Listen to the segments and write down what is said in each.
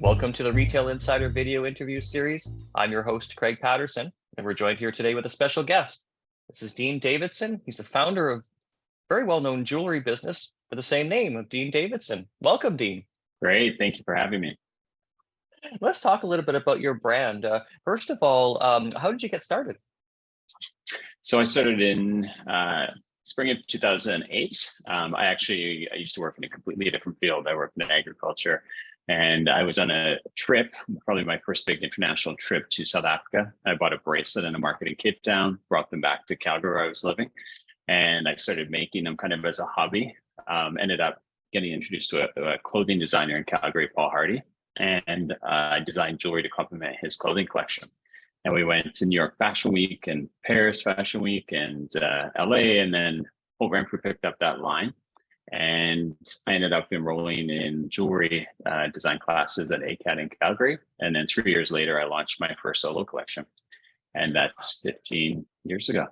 Welcome to the Retail Insider video interview series. I'm your host, Craig Patterson, and we're joined here today with a special guest. This is Dean Davidson. He's the founder of a very well-known jewelry business with the same name of Dean Davidson. Welcome, Dean. Great. Thank you for having me. Let's talk a little bit about your brand. First of all, how did you get started? So I started in spring of 2008. I used to work in a completely different field. I worked in agriculture, and I was on a trip, probably my first big international trip to South Africa. I bought a bracelet in a market in Cape Town, brought them back to Calgary where I was living, and I started making them kind of as a hobby. Ended up getting introduced to a clothing designer in Calgary, Paul Hardy, and I designed jewelry to complement his clothing collection. And we went to New York Fashion Week and Paris Fashion Week and LA, and then Holt Renfrew picked up that line. And I ended up enrolling in jewelry design classes at ACAD in Calgary. And then 3 years later, I launched my first solo collection. And that's 15 years ago.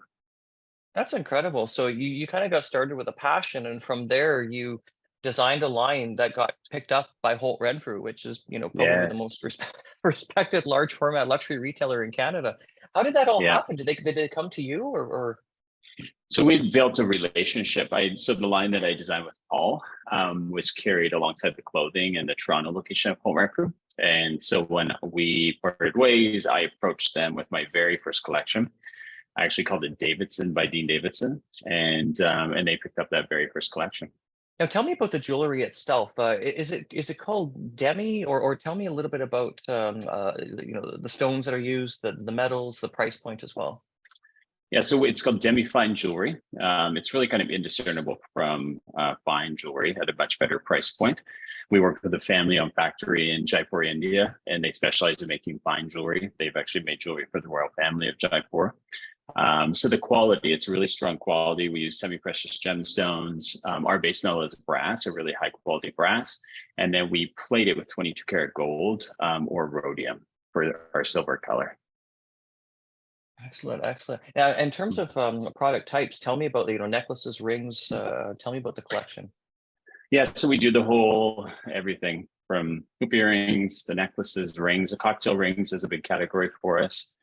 That's incredible. So you kind of got started with a passion, and from there you designed a line that got picked up by Holt Renfrew, which is, probably Yes. the most respected large format luxury retailer in Canada. How did that all happen? Did they come to you or? So we built a relationship. So the line that I designed with Paul was carried alongside the clothing and the Toronto location of Holt Renfrew. And so when we parted ways, I approached them with my very first collection. I actually called it Davidson by Dean Davidson, and they picked up that very first collection. Now tell me about the jewelry itself. Is it called demi, or tell me a little bit about the stones that are used, the metals, the price point as well. Yeah, so it's called demi-fine jewelry. It's really kind of indiscernible from fine jewelry at a much better price point. We work with a family-owned factory in Jaipur, India, and they specialize in making fine jewelry. They've actually made jewelry for the royal family of Jaipur. So the quality, it's really strong quality. We use semi-precious gemstones. Our base metal is brass, a really high quality brass. And then we plate it with 22 karat gold or rhodium for our silver color. Excellent. Now, in terms of product types, tell me about necklaces, rings. Tell me about the collection. Yeah, so we do the whole everything from hoop earrings, the necklaces, rings. The cocktail rings is a big category for us.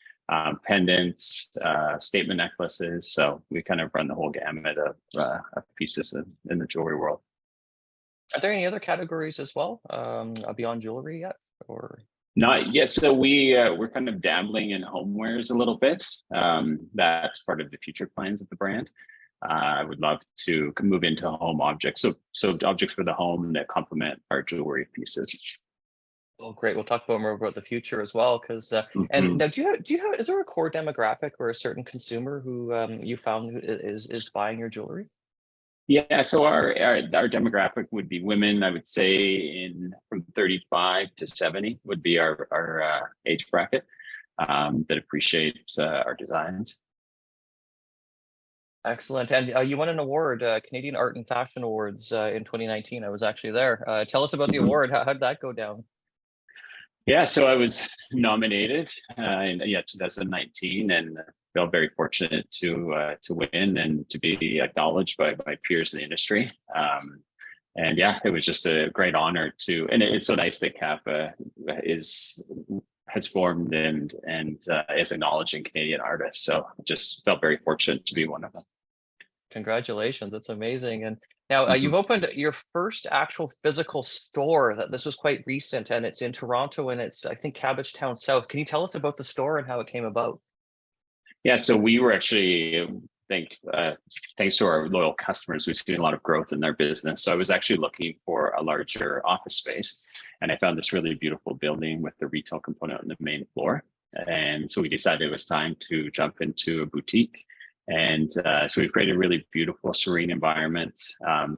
Pendants, statement necklaces. So we kind of run the whole gamut of pieces in the jewelry world. Are there any other categories as well beyond jewelry yet, or? Not yet. So we're kind of dabbling in homewares a little bit. That's part of the future plans of the brand. I would love to move into home objects. So objects for the home that complement our jewelry pieces. Oh, great. We'll talk more about the future as well. Because and now, is there a core demographic or a certain consumer who you found is buying your jewelry? Yeah, so our demographic would be women. I would say from 35 to 70 would be our age bracket that appreciate our designs. Excellent. And you won an award, Canadian Art and Fashion Awards in 2019. I was actually there. Tell us about the award. How did that go down? Yeah, so I was nominated in 2019, and felt very fortunate to win and to be acknowledged by my peers in the industry. And yeah, it was just a great honor and it's so nice that CAPA has formed and is acknowledging Canadian artists. So just felt very fortunate to be one of them. Congratulations, that's amazing. And now you've opened your first actual physical store. This was quite recent, and it's in Toronto, and it's, I think, Cabbagetown South. Can you tell us about the store and how it came about? Yeah, so we were actually, thanks to our loyal customers, we've seen a lot of growth in their business. So I was actually looking for a larger office space, and I found this really beautiful building with the retail component on the main floor. And so we decided it was time to jump into a boutique. And so we created a really beautiful, serene environment.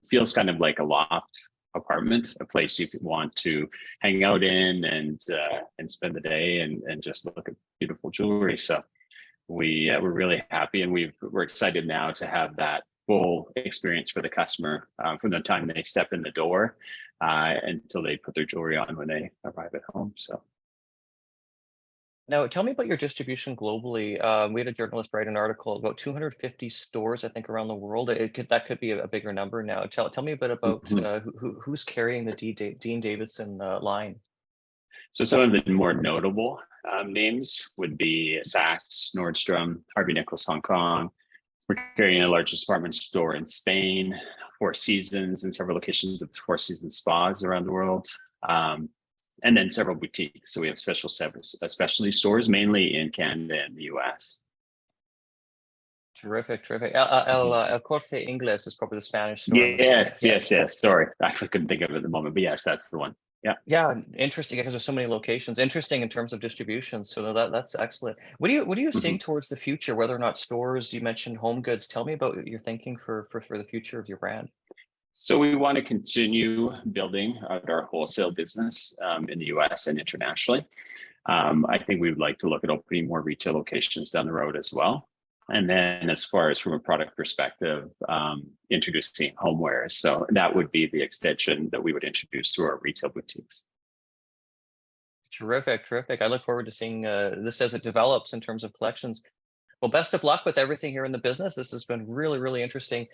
Feels kind of like a loft apartment, a place you could want to hang out in and spend the day and just look at beautiful jewelry. So we're really happy, and we're excited now to have that full experience for the customer from the time they step in the door until they put their jewelry on when they arrive at home. So Now, tell me about your distribution globally. We had a journalist write an article about 250 stores, I think, around the world. That could be a bigger number now. Tell me a bit about who's carrying the Dean Davidson line. So some of the more notable names would be Saks, Nordstrom, Harvey Nichols, Hong Kong. We're carrying the largest department store in Spain, Four Seasons, and several locations of Four Seasons spas around the world. And then several boutiques. So we have specialty stores, mainly in Canada and the US. Terrific, terrific. El Corte Inglés is probably the Spanish store. Yes. Sorry, I couldn't think of it at the moment, but yes, that's the one. Yeah. Yeah, interesting because there's so many locations. Interesting in terms of distribution. So that's excellent. What are you seeing towards the future? Whether or not stores, you mentioned home goods. Tell me about your thinking for the future of your brand. So we want to continue building out our wholesale business in the US and internationally. I think we would like to look at opening more retail locations down the road as well. And then as far as from a product perspective, introducing homeware. So that would be the extension that we would introduce through our retail boutiques. Terrific, terrific. I look forward to seeing this as it develops in terms of collections. Well, best of luck with everything here in the business. This has been really, really interesting.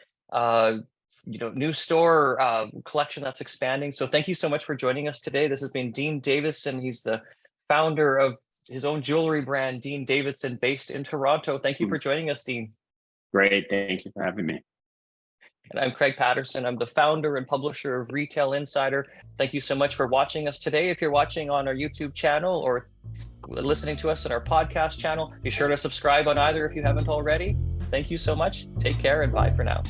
New store collection that's expanding. So thank you so much for joining us today. This has been Dean Davidson. He's the founder of his own jewelry brand, Dean Davidson, based in Toronto. Thank you for joining us, Dean. Great. Thank you for having me. And I'm Craig Patterson. I'm the founder and publisher of Retail Insider. Thank you so much for watching us today. If you're watching on our YouTube channel or listening to us on our podcast channel, be sure to subscribe on either if you haven't already. Thank you so much. Take care and bye for now.